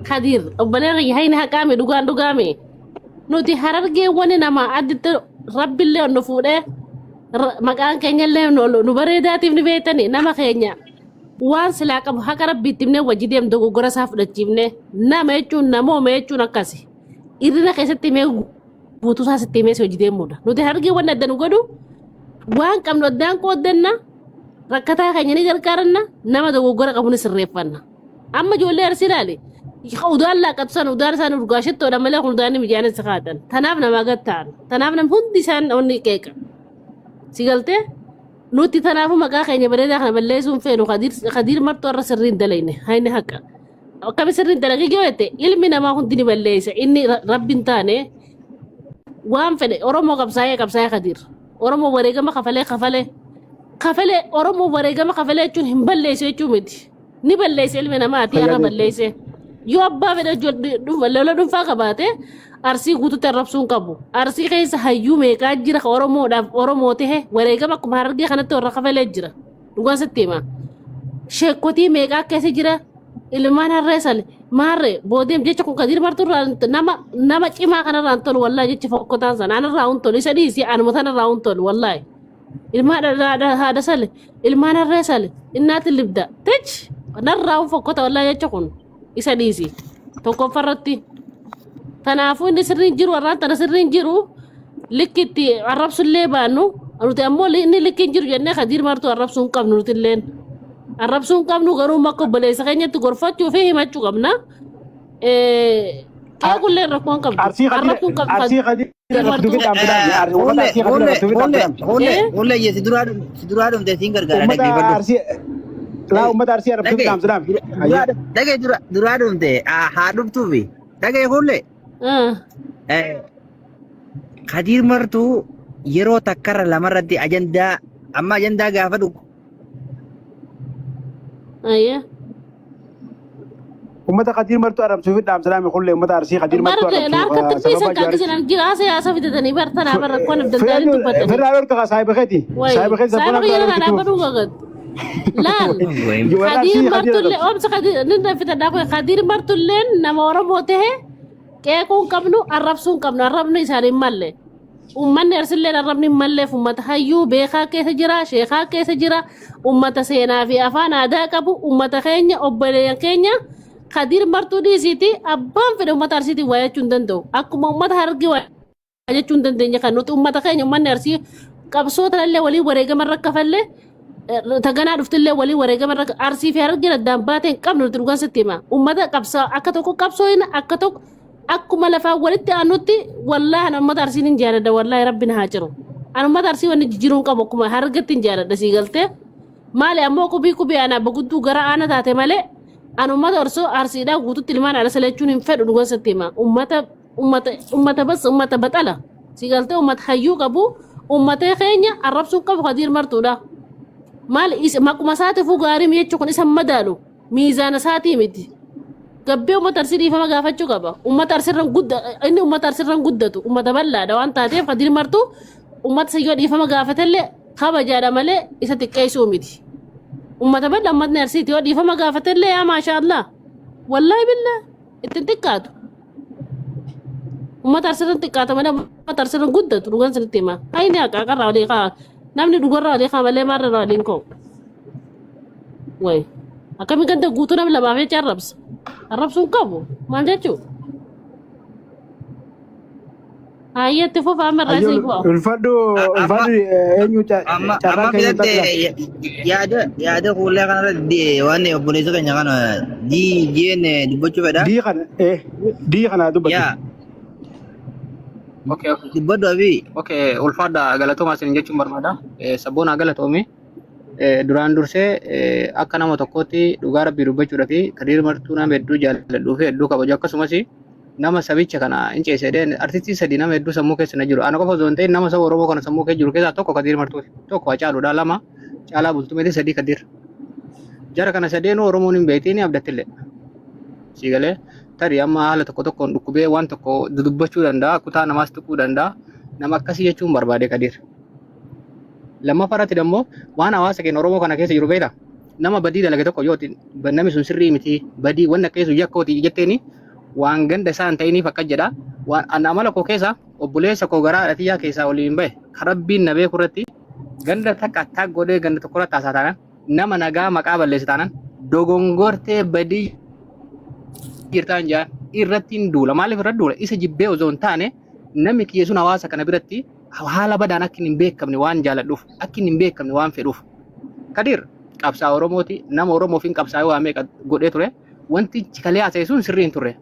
Kadir, obale ngi hayna kame dugame. Nuti hararge woni nama adit rabbille no fude. Makaan kenya le no bare datif ni betani nama kenya. Wan silaka hakara bitimne wajidem dogo gora saf da chimne. Na mechu na mo mechu nakasi. Irina kese time butu sa time so jidem muda. Nuti hararge wona danu godu. Wan kam no dan ko denna. Rakata kenya ni garkaranna nama dogo gora kabuni sirrefanna. Amma jolle arsilali. يخوضان لا كتسان ودار سان ورقاشتو لما لا خلداني مجانا سخاتن تنافنا ما قتان تنافنا مهندي سان أوني كيكا سيقلتي نوتي تنافو مقا خيني بريدا احنا بليسون فين وقدير مرتو الرا سرين دليني هايني هكا وكامي سرين دلقي جويتي يلمينا ما هنديني بليسا إني رب انتاني وام فدي أورمو قبسايا قدير أورمو وريقا ما خفالي أورمو وريقا ما خفالي چون هم بليسو يچو مدي نبليسي يلمينا ما أتي أنا بليسي yoo abbaa fedha lola dhuunfaa qabaate arsii guutuutti arrabsuun qabu arsii keessa hayyuu meeqaa jira ka oromoo tahe wareegama akkuma harargee kanatti warra kafalee jira dhugaan sitti hima sheekotii meeqaa keessa jira ilmaan harree sale maarree boodeem jecha kun Kadir marturraa nama cimaa kanarraan tolu wallaahi jecha fokkotaan sana anarraa hun tolu isa dhiisii anuma tanarraa hun tolu wallaahi ilmaan haadha sale ilmaan harree sale innaatiin libda tech narraa hun fokkota wallaahi jecha kun isa dhiisi tokko farratti kanaafuu inni sirriin jiru warraan tana sirriin jiru likkitti arrabsullee baannu nuti ammoo inni likkiin jiru jennee Kadir martuu arrabsuun qabnu nutilleen arrabsuun qabnu garuu makko baleessa keenyatti gorfachuu fi himachuu qabna qaaquleen rakkoon qabdu arrabsuun qabdu Hullee si duraa dhumte siin gargaara dhaggeeffadhu. لا أمة أرسي عرب سوف نعم سلام دقي درادهم تي حادم توبي دقي كله خدير مرتو يرو تكرر لمرة دي أجندا أما أجندا قافدو ايوه أمة قدير مرتو عرب سوف نعم سلام يقول لي أمة أرسي قدير مرتو برك عرب لا كنت في سكه كذا جراسه يا سفيت تاني برتنا برك كون بدل في الرابر كذا صاحب خيتي صاحب خيتي سايبك يلا انا بدو غد لا خدير مرتو اللي أمس خدير ننا في تداخل خدير مرتو لين نمورا موته كيكون كمنو الربسون كمنو الربني ساري مالله ummanni arsilleen arrabni malleef ummata hayyuu beekaa keessa jira sheekaa keessa jira ummata seenaa fi afaan aadaa qabu ummata keenya obboleeyyan keenya Khadiir martuu dhiisiiti abbaan fedhe ummata arsiitii waa jechuu hin danda'u akkuma ummata harargee waa jechuu hin dandeenya kan nuti ummata keenya ummanni arsii qabsoota illee walii wareegama irra kafallee taganaa dhuftillee walii wareegama irra arsii fi harargee addaan baatee hin qabnu nuti dhugaan sitti hima ummata qabsaa akka tokko qabsooyina akka tokko akkuma lafaa walitti aanutti wallahi an ummata arsiin hin jaaladha wallahi rabbina haa jiru an ummata arsii wanni jijjiiruun qabu akkuma harargeetti hin jaaladha sii galtee maali ammoo qubii anaa bagudduu gara aana taate malee an ummata orsoo arsiidhaa guututti ilmaan ala saleechuun hin fedhu dhugaan sitti hima ummata baxala sii galtee ummata hayyuu qabu ummata keenya arrabsuun qabu Khadiir martuudha maali maquma isaatiifuu gaarii jechuu kun isa madaalu miizaana isaatii miti gabbee ummata arsii dhiifama gaafachuu qaba ummata arsirran guddatu ummata bal'aadha waan taateef Khadiir martuu ummata sayyoo dhiifama gaafatellee kabajaadha malee isa xiqqeessuu miti ummata bal'aa ummatni arsiiti yoo dhiifama gaafatellee yaa maasha Allah wallahi billah ittiin xiqqaatu ummata arsirran xiqqaata malee ummata arsirran guddatu dhugaan sanitti hima hayni haqaaqarraa walii kaa namni dhugarraa walii kaa malee maarrarraa waliin koo way akkami ganda guutuu nam lamaaf jecha arrabsuun qabu maal jechuu hayyatti fufa amma raasii bu'a ulfadhu eenyu carraa keenya tattala yaada kuulee kanarratti waan obboleessa keenya kana jeen dubbachuu fedha dii kana dubbatu dubbadhu abii ulfaadha galatoomaa isin jechuun barbaada sabboonaa galatoome duraan dursee akka nama tokkootti dhugaa rabbii dubbachuudhaa fi Khadiir martuu nama hedduu jaalladhuu fi hedduu kabaju akkasumas nama sabicha kana hin ceesedee artistii sadii nama hedduu sammuu keessa na jiru ana qofa osoo hin ta'in nama saba Oromoo kana sammuu keessa jiru keessaa tokko Khadiir martuuti tokko Hacaaluudha lama Caalaa Bultumeeti sadii Khadiir jara kana sadeenuu Oromoon hin beektiin abdattillee siigalee tarii amma haala tokko tokkoon dhukkubee waan tokko dudubbachuu danda'a kutaa namaas tuquu danda'a nama akkasii jechuun barbaade Khadiir lammaffaaratti immoo waan hawaasa keenya Oromoo kana keessa jiru beektaa nama badii dalage tokko yoo namni sun sirrii miti badii wanta keessa yakkooti jetteeni waan ganda isaan ta'iniif akka jedha waan amala koo keessa obboleessa koo garaa dhatiyaa keessaa waliin bahe karabbiin na beeku irratti ganda takka attaa godhee ganda tokko irratti haasaa taanaan nama nagaa maqaa balleessi taanaan dogongortee badii jirtaan jaan irratti hin duula maaliif irratti duula isa jibbee osoo hin taane namni kiyya sun hawaasa kana biratti haala badaan akka hin beekamne waan jaaladhuuf akka hin beekamne waan fedhuuf Khadiir qabsaa Oromooti nama Oromoof hin qabsaa'ee waa meeqa godhee ture wanti kalee haasa'e sun sirrii hin turre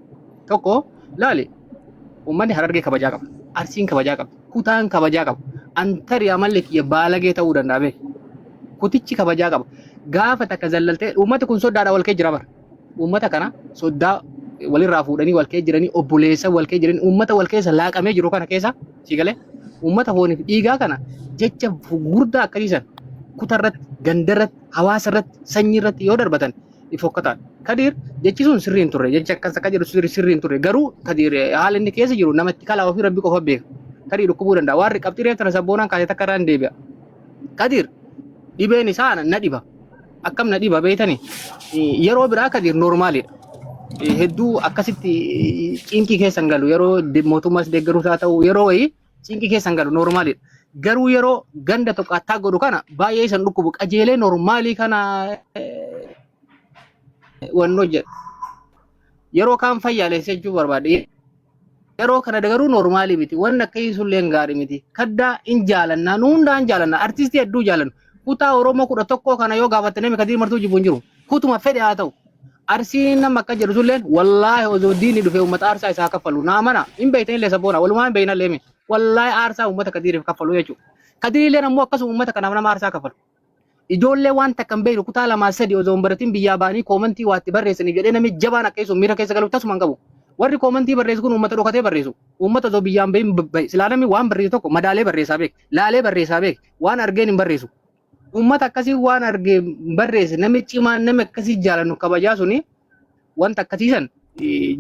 tokko laali uummanni Harargee kabajaa qaba Arsiin kabajaa qaba Kutaan kabajaa qaba antari amalli kiyya baalagee ta'uu danda'a beek Kutichi kabajaa qaba gaafa takka zallaltee uummata kun soddaadhaa wal kee jira bara uummata kana soddaa walirraa fuudhanii wal kee jiranii obboleessa wal kee jiranii uummata wal keessa laaqamee jiru kana keessa siigalee uummata fooniif dhiigaa kana jecha gurguddaa akkasiisan kutarratti gandarratti hawaasarratti sanyiirratti yoo darbatan ifokkataan Khadiir jechi sun sirrii hin turre jecha akkas akka jedhu sirrii hin turre garuu Khadiir haala inni keessa jiru namatti kalaa ofii rabbi qofa beeka Khadiir dhukkubuu danda'a warri qabxii reeftana sabboonaan kaasee takka irraan deebi'a Khadiir dhibeen isaa na dhiba akkam na dhiba beeytanii yeroo biraa Khadiir noormaalidha hedduu akkasitti ciinqii keessan galu yeroo mootummaas deeggaruus haa ta'u yeroo wayii ciinqii keessan galu noormaalidha garuu yeroo ganda tokko attaa godhu kana baay'ee isan dhukkubu qajeelee noormaalii kana wannoo jedhu yeroo kaan fayyaalessa jechuu barbaade yeroo kana garuu noormaalii miti wanni akka isullee gaarii miti kaddaa hin jaalannaa nu hundaa hin jaalannaa artistii hedduu jaalannu kutaa Oromoo 11 kana yoo gaafatte namni Khadiir martuu jibbuun jiru kutuma fedhe haa ta'u Arsiin nama akka jedhu sulleen wallaahi osoo diinni dhufee uummata aarsaa isaa kaffalu naamana hin beektan illee sabboona walumaa hin beeknan illee wallaahi aarsaa uummata Khadiiriif kaffalu jechuudha. Khadiir illee ammoo akkasuma uummata kanaaf nama aarsaa kaffalu. ijoollee waan takkan beeku kutaa lamaa sadii osoo hin baratin biyyaa ba'anii koomantii waatti barreessanii jedhee namni jabaan akka miira keessa galu tasuma hin qabu. Warri koomantii barreessu kun uummata dhokatee barreessu. Uummata osoo biyyaan bahin silaa namni waan barreessu tokko madaalee barreessaa beek, laalee barreessaa beek, waan argeen hin barreessu. Uummata akkasii waan argee barreesse namni cimaan namni akkasii jaalannu kabajaa suni wanta akkasiisan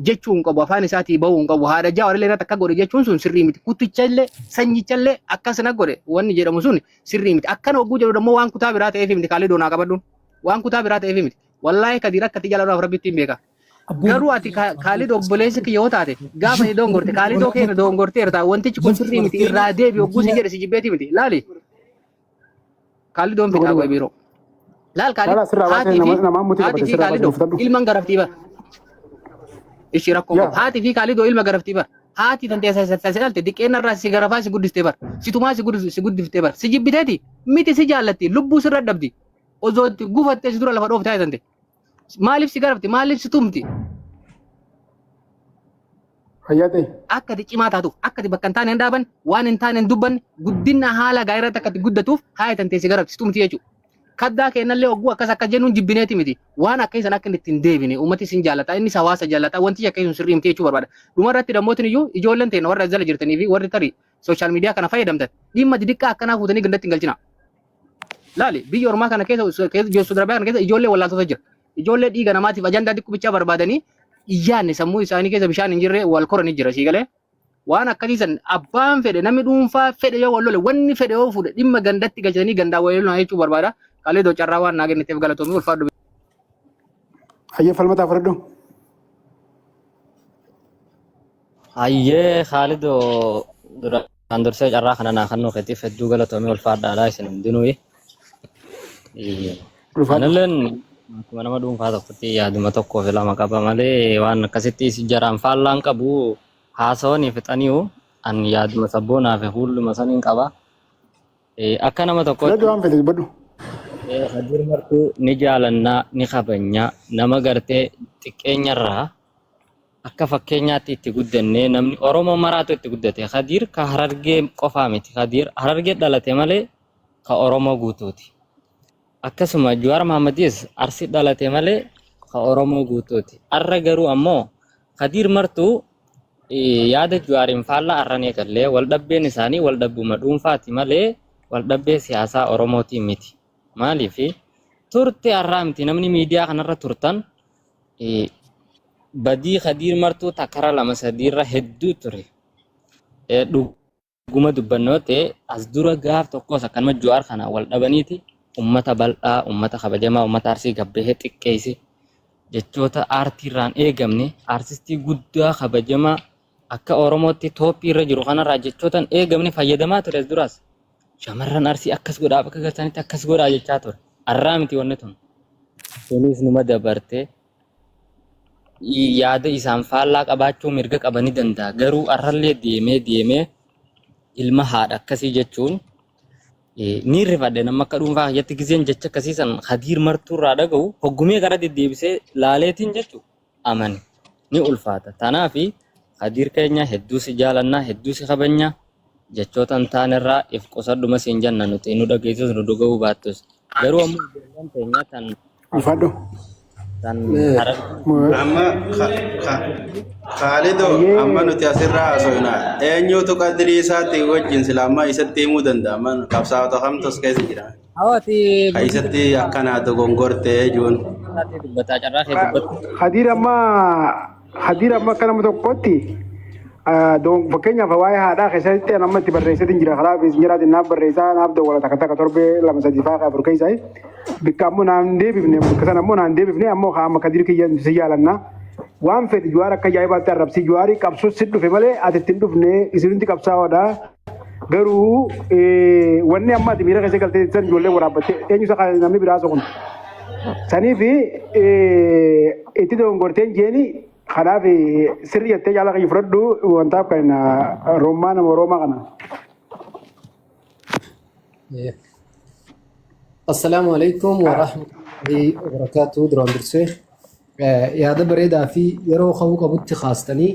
jechuun qabu afaan isaatii bahuu hin qabu. Haadha jaa warra irratti akka godhe jechuun sun sirrii miti. Kuttichallee sanyichallee akkasina godhe wanni jedhamu sun sirrii miti. Akkana hogguu jedhu immoo waan kutaa biraa ta'eef miti kaalii doonaa qabadhuun. Waan kutaa biraa ta'eef miti. Wallaahi Kadiir akka itti jaaladhuuf rabbitti hin beeka. Garuu ati kaalii obboleessi kiyya yoo taate gaafa ni dongorte kaalii doo keenya dongorteerta wantichi kun sirrii miti irraa deebi hogguu si jedhe si jibbeeti miti laali. Kaalii doon fitaa goe biiroo. Laal kaalii haati fi kaalii doo ilman garaftii bara. Ishi rakkoo qabu. Haati fi kaalii doo ilma garaftii bara. Haati tantee sasaalte diqqeena irraa si garafaa si guddistee bara. Situmaa si guddiftee bara. Si jibbiteeti miti si jaallatti lubbuu sirra dhabdi. Osoo gufattee si dura lafa dhooftaa jedhante. Maaliif si garafti? Maaliif si tumti? Fayyadee. Akka ati cimaa taatuuf, akka ati bakka hin taane hin dhaaban, waan hin taane hin dubbanne, guddina haala gaarii irratti akka ati guddatuuf haaya tantee si garafti si tumti jechuudha. Kaddaa kennallee hogguu akka jennuun jibbineeti miti. Waan akka isan akka ittiin deebine uummati isin jaallata, innis hawaasa jaallata, wanti akka isin sirrii miti jechuu barbaada. Dhuma irratti damootiin iyyuu ijoolleen ta'e warra jala jirtanii fi warri tarii sooshaal miidiyaa kana fayyadamtan dhimma xixiqqaa akkanaa fuutanii gandatti hin galchina. Laali biyya ormaa kana keessa Suudarabiyaa kana keessa ijoollee wallaaltota jira. Ijoollee dhiiga namaatiif ajandaa xiqqubichaa barbaadanii iyyaanne sammuu isaanii keessa bishaan hin jirre wal koranii jira siigalee. Waan akkasiisan abbaan fedhe namni dhuunfaa fedhe yoo wallole wanni fedhe yoo fuudhe dhimma gandatti galchanii gandaa wayiluu jechuu barbaada. Kaalee doo carraa waan naa kenniteef galatoomii ulfaadhu. Hayyee falmataa fudhadhu. Hayyee Khaalidoo duraan dursee carraa kana naa kennuu keetiif hedduu galatoomii ulfaadhaadhaa isin hundinuu. Anilleen akkuma nama dhuunfaa tokkotti yaaduma tokkoo fi lama qaba malee waan akkasitti si jaraan faallaan qabu haasawanii fixaniiru an yaaduma sabboonaa fi fuulluma saniin qaba. Akka nama tokkotti Kadiir martuu ni jaalannaa ni kabajnaa nama gartee xiqqeenyarraa akka fakkeenyaatti itti guddannee namni Oromoo maraatu itti guddate. Kadiir ka Harargee qofaa miti. Kadiir Harargee dhalate malee ka Oromoo guutuuti. Akkasuma Jawaar Mahaammadiis Arsii dhalate malee ka Oromoo guutuuti. Arra garuu ammoo Kadiir martuu yaada Jawaariin faallaa arranee gallee wal dhabbeen isaanii wal dhabbuma dhuunfaati malee wal dhabbee siyaasaa Oromootii miti. Maaliif turte arraa miti namni miidiyaa kanarra turtan badii Kadiir martuu takara lama sadiirra hedduu ture. Dhuguma dubbannoo ta'e as dura gaaf tokkos akkanuma Jawaar kana wal dhabaniiti ummata bal'aa, ummata kabajamaa, ummata Arsii gabbahee xiqqeesse jechoota aartiirraan eegamne aartistii guddaa kabajamaa akka Oromootti tooppii irra jiru kanarraa jechootaan eegamne fayyadamaa ture as duraas. Shamarran Arsii akkas godhaa bakka galchanitti akkas godhaa jechaa ture. Arraa miti wanni tun. Kunis numa dabarte yaada isaan faallaa qabaachuu mirga qabanii danda'a. Garuu arrallee deemee ilma haadha akkasii jechuun ni rifadhe nama akka dhuunfaa keessatti gizeen jecha akkasiisan Kadiir martuurraa dhaga'u hoggumee gara deddeebisee laaleetiin jechuun amani ni ulfaata. Tanaafi Kadiir keenya hedduu si jaalannaa hedduu si kabajnaa. Jechootan taanerraa if qosadhuma siin janna nuti nu dhageessus nu dhuga'uu baattus garuu ammoo ijoolleen teenya tan ulfaadhu amma Khaalidoo amma nuti asirraa haasofna eenyutu qadrii isaatti wajjin sila amma isatti himuu danda'a man qabsaa'ota kamtos keessa jira ka isatti akkanaa dogongortee juun dubbataa carraa kee dubbatu Kadiir amma akka nama tokkotti fakkeenyaaf waa'ee haadhaa keessatti nama itti barreesseetiin jira karaa fi jiraati naaf barreessaa naaf dawwala takka torbee lama sadii fa'aa afur keessaa bikka ammoo naan deebifne bikka sana ammoo naan deebifne ammoo amma Kadiir kiyya si jaalannaa waan fedhi Jawaar akka ajaa'ibaatti arrabsii Jawaarii qabsoo si dhufe malee ati ittiin dhufne isinitti qabsaa'oodha garuu wanni amma ati miira keessa galtee san ijoollee waraabbattee eenyu isa namni biraa kun saniif itti dogongorteen jeeni kanaaf sirrii jettee jaala kan fudhadhu wantaaf kan Roomaa nama Roomaa kana. Assalaamu alaikum wa rahmatullahi wa barakaatuhu duraan dursee yaada bareedaa fi yeroo qabuu qabutti kaastanii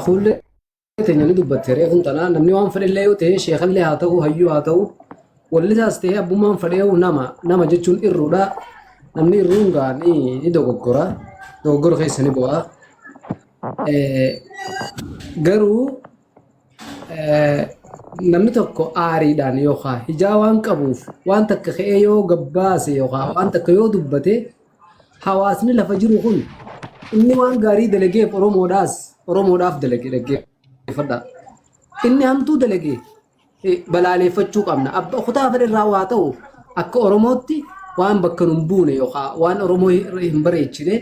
fuullee teenya ni dubbatte reefun tanaa namni waan fedhillee yoo ta'e sheekallee haa ta'u hayyuu haa ta'u wallisaas ta'ee abbummaan fadhee nama jechuun irruudha. Namni irruun gaanii ni dogoggora. Dogoggora keessa ni bu'a. Garuu namni tokko aariidhaan yookaan hijaa waan qabuuf waan takka ka'ee yoo gabbaase yookaan waan takka yoo dubbate hawaasni lafa jiru kun inni waan gaarii dalageef Oromoodhaaf dalage dhaggeeffadha. Inni hamtuu dalage balaaleffachuu qabna. Abba kutaa fedherraa waa ta'u akka Oromootti waan bakka nun buune yookaan waan Oromoo hin bareechine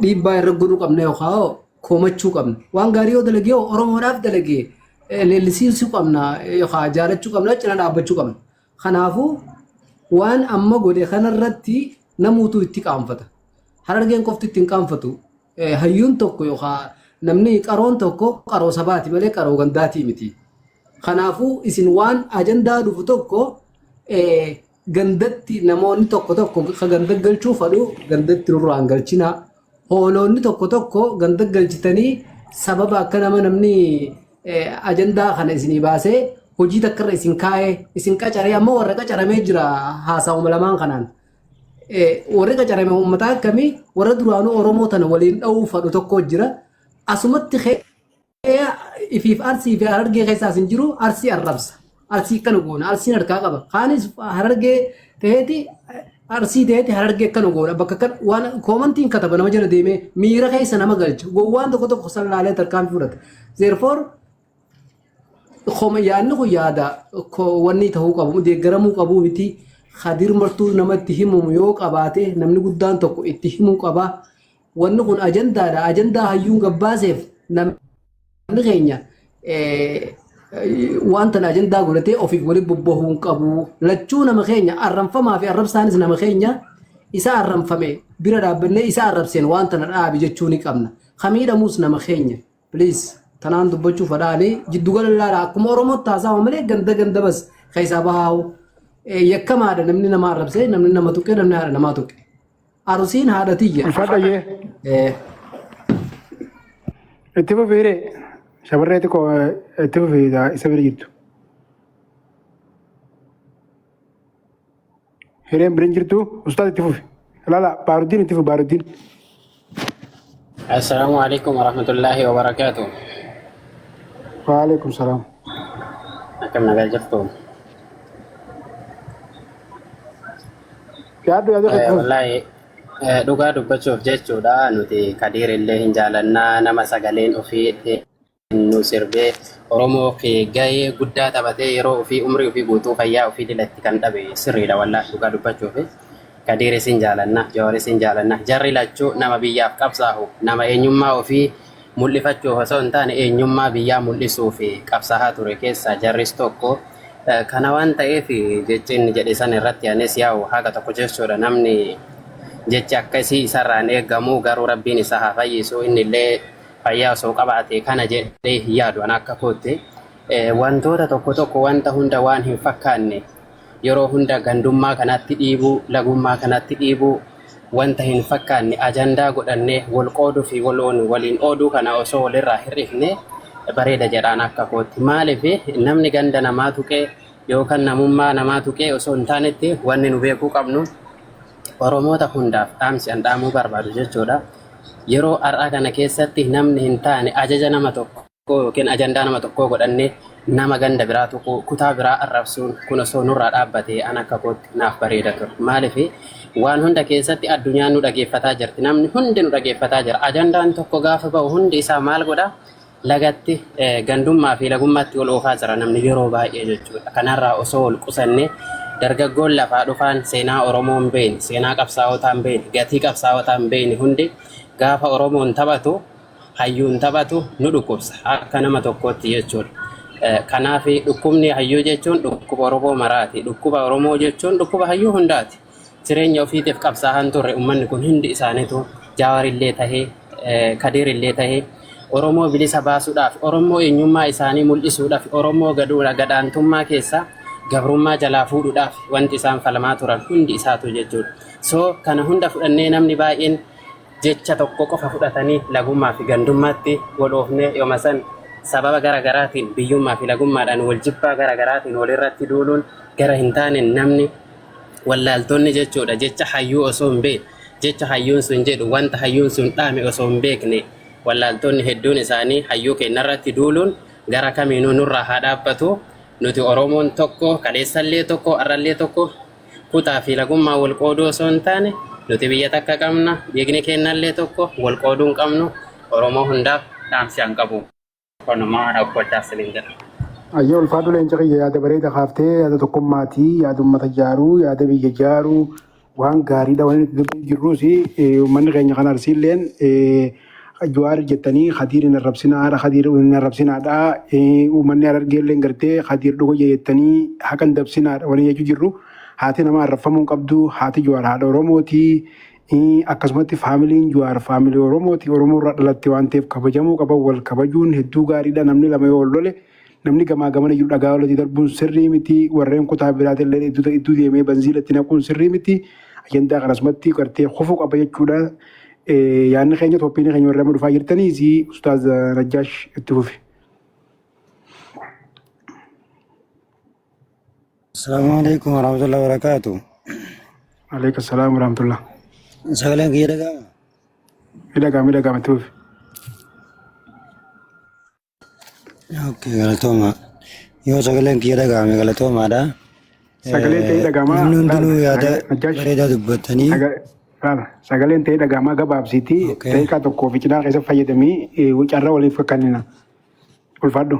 dhiibbaa irra godhuu qabna yookaan koomachuu qabna. Waan gaarii yoo dalage Oromoodhaaf dalage leellisiisuu qabna yookaan jaalachuu qabna cina dhaabbachuu qabna. Kanaafuu waan amma godhe kanarratti namuutu itti qaanfata. Harargeen qofti ittiin qaanfatu hayyuun tokko yookaan namni qaroon tokko qaroo sabaati malee qaroo gandaatii miti. Kanaafuu isin waan ajandaa dhufu tokko gandatti namoonni tokko ka ganda galchuu fadhu gandatti nurraan galchina. Hoolonni tokko ganda galchitanii sababa akka namni ajandaa kana isinii baasee hojii takkarra isin kaa'ee isin qacaree amma warra qacaramee jira haasawuma lamaan kanaan. Warri qacarame uummataa akkamii warra duraanuu Oromoo tana waliin dha'uu fadhu tokko jira. Asumatti ifiif arsii fi harargee keessaa isin jiru arsii arrabsa. Arsii kan goona arsiin harkaa qaba. Kaanis harargee ta'eeti arsii ta'eeti harargee kan goona bakka kan waan koomantiin kataba nama jala deemee miira keessa nama galcha. Gowwaan tokko sallaalee tarkaan fudhata. Therefore yaadni kun yaada wanni ta'uu qabu deeggaramuu qabu miti. Khadir martuu namatti himumu yoo qabaate namni guddaan tokko itti himuu qaba. Wanni kun ajandaadha. Ajandaa hayyuun gabbaaseef namni keenya wanta ajandaa godhatee ofiif waliin bobbahuu qabu. Lachuu nama keenya arranfamaa fi arrabsaanis nama keenya isa arranfame bira dhaabbannee isa arrabseen wanta na dhaabi jechuu ni qabna. Kamiidhamuus nama keenya. Please tanaan dubbachuu fadhaanii jiddugala laala akkuma Oromootti haasawaa malee ganda bas keessaa bahaa'u. Yakkamaadha namni nama arrabsee namni nama tuqee namni haadha namaa tuqe. Arusiin haadha tiyya. Fadhayyee. Itti fufeere shamarree xiqqoo itti fufeedha isa bira jirtu. Hireen bira jirtu ustaad itti fufe. Laala Baaruddiin itti fufe Baaruddiin. Assalaamu alaikum warahmatullahi wabarakatuh. Waalaikum salaam. Akkam nagaa jirtu. Wallahi dhugaa dubbachuuf jechuudha nuti Kadir illee hin jaalannaa nama sagaleen ofii nu sirbee Oromoo fi gahee guddaa taphatee yeroo ofii umrii ofii guutuu fayyaa ofii dilatti kan dhabe sirriidha wallahi dhugaa dubbachuuf Kadir isin jaalannaa Jawaar isin jaalannaa jarri lachuu nama biyyaaf qabsaa'u nama eenyummaa ofii mul'ifachuuf osoo hin taane eenyummaa biyyaa mul'isuuf qabsaa'aa ture keessaa jarris tokko. Kana waan ta'eef jechi inni jedhe san irratti anis yaa'u haga tokko jechuudha namni jechi akkasii isarraan eegamu garuu rabbiin isa haa fayyisu inni illee fayyaa osoo qabaate kana jedhee yaadu an akka kootti wantoota tokko wanta hunda waan hin fakkaanne yeroo hunda gandummaa kanatti dhiibuu lagummaa kanatti dhiibuu wanta hin fakkaanne ajandaa godhannee wal qooduu fi waliin ooduu kana osoo walirraa hir'ifne bareeda jedhaan akka kootti maaliif namni ganda namaa tuqee yookaan namummaa namaa tuqee osoo hin taanetti wanni nu beekuu qabnu Oromoota hundaaf dhaamsi an dhaamuu barbaadu jechuudha. Yeroo har'aa kana keessatti namni hin taane ajaja nama tokko yookiin ajandaa nama tokkoo godhannee nama ganda biraa tuquu kutaa biraa arrabsuun kun osoo nurraa dhaabbatee an akka kootti naaf bareeda ture. Maaliif waan hunda keessatti addunyaan nu dhageeffataa jirti namni hundi nu dhageeffataa jira ajandaan tokko gaafa ba'u hundi isaa maal godha lagatti gandummaa fi lagummaatti ol oofaa jira namni yeroo baay'ee jechuudha. Kanarraa osoo ol qusanne dargaggoon lafaa dhufaan seenaa Oromoo hin beekne seenaa qabsaa'otaa hin beekne gatii qabsaa'otaa hin beekne hundi gaafa Oromoon taphatu hayyuun taphatu nu dhukkubsa akka nama tokkootti jechuudha. Kanaaf dhukkubni hayyuu jechuun dhukkuba Oromoo maraati. Dhukkuba Oromoo jechuun dhukkuba hayyuu hundaati. Jireenya ofiitiif qabsaa'an turre uummanni kun hundi isaaniitu Jawaar illee tahee Kadir illee tahee Oromoo bilisa baasuudhaaf Oromoo eenyummaa isaanii mul'isuudhaaf Oromoo gadaantummaa keessa gabrummaa jalaa fuudhuudhaaf wanti isaan falmaa turan hundi isaatu jechuudha. So kana hunda fudhannee namni baay'een jecha tokko qofa fudhatanii lagummaa fi gandummaatti wal oofnee yooma san sababa garaagaraatiin biyyummaa fi lagummaadhaan wal jibbaa garaagaraatiin walirratti duuluun gara hin taane namni wallaaltonni jechuudha jecha hayyuu osoo hin beekne jecha hayyuun sun jedhu wanta hayyuun sun dhaame osoo hin beekne wallaaltonni hedduun isaanii hayyuu keenyarratti duuluun gara kamiinuu nurraa haa dhaabbatu. Nuti Oromoon tokko kaleessallee tokko arrallee tokko kutaa fi lagummaa wal qooduu osoo hin taane nuti biyya takka qabna dhiigni keenyallee tokko wal qooduu hin qabnu Oromoo hundaaf dhaamsi hin qabu. Kanumaa dhaabbachaa siniin jedha. Ayyoo ulfaatu leenca kiyya yaada bareeda kaaftee yaada tokkummaatii yaada uummata ijaaruu yaada biyya ijaaruu waan gaariidha waan itti dubbii jirruus uummanni keenya kan arsiilleen Jawaar jettanii Khadiir hin arrabsinaadha Khadiir hin arrabsinaadha uummanni Harargeelleen gartee Khadiir dhugo jettanii haqan dabsinaadha waan jechuu jirru haati nama arrafamuu qabdu haati Jawaar haadha Oromooti akkasumatti faamiliin Jawaar faamilii Oromooti Oromoo irraa dhalatte waan ta'eef kabajamuu qaba wal kabajuun hedduu gaariidha namni lama yoo lole namni gamaa gamana jiru dhagaa walitti darbuun sirrii miti warreen kutaa biraatillee iddoo deemee banziilatti naquun sirrii miti ajandaa kanasumatti gartee kufuu qaba jechuudha. yaanni keenya Itoophiyaa keenya warra dhufaa jirtanii si Ustaaz Najjaash itti fufi. Assalamu alaikum warahmatullahi wabarakatuh. Alaikum salam warahmatullah. Sagaleen kiyya dhaga'ama? Dhaga'ama itti fufi. Okay, galatooma. Yoo sagaleen kiyya dhaga'ame galatoomaadha. Sagaleen ta'ee dhaga'ama. Namni hundinuu yaada bareedaa dubbatanii. Sagaleen ta'ee dhaga'amaa gabaabsiiti daqiiqaa tokkoo fi cinaa keessatti fayyadamii carraa waliif kennina. Ulfaadhu.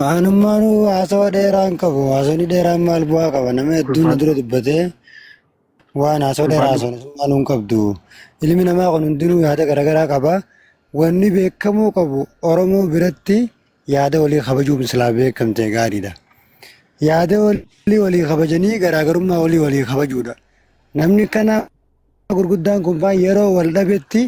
Waanummaanuu haasawa dheeraa hin qabu. Haasawni dheeraan maal bu'aa qaba? Nama hedduun na dura dubbatee waan haasawa dheeraa haasawni hin qabdu. Ilmi namaa kun hundinuu yaada garaagaraa qaba. Wanni beekamuu qabu Oromoo biratti yaada walii kabajuun silaa beekamte gaariidha. Yaada walii kabajanii garaagarummaa walii kabajuudha. Namni kana gurguddaan kun yeroo wal dhabetti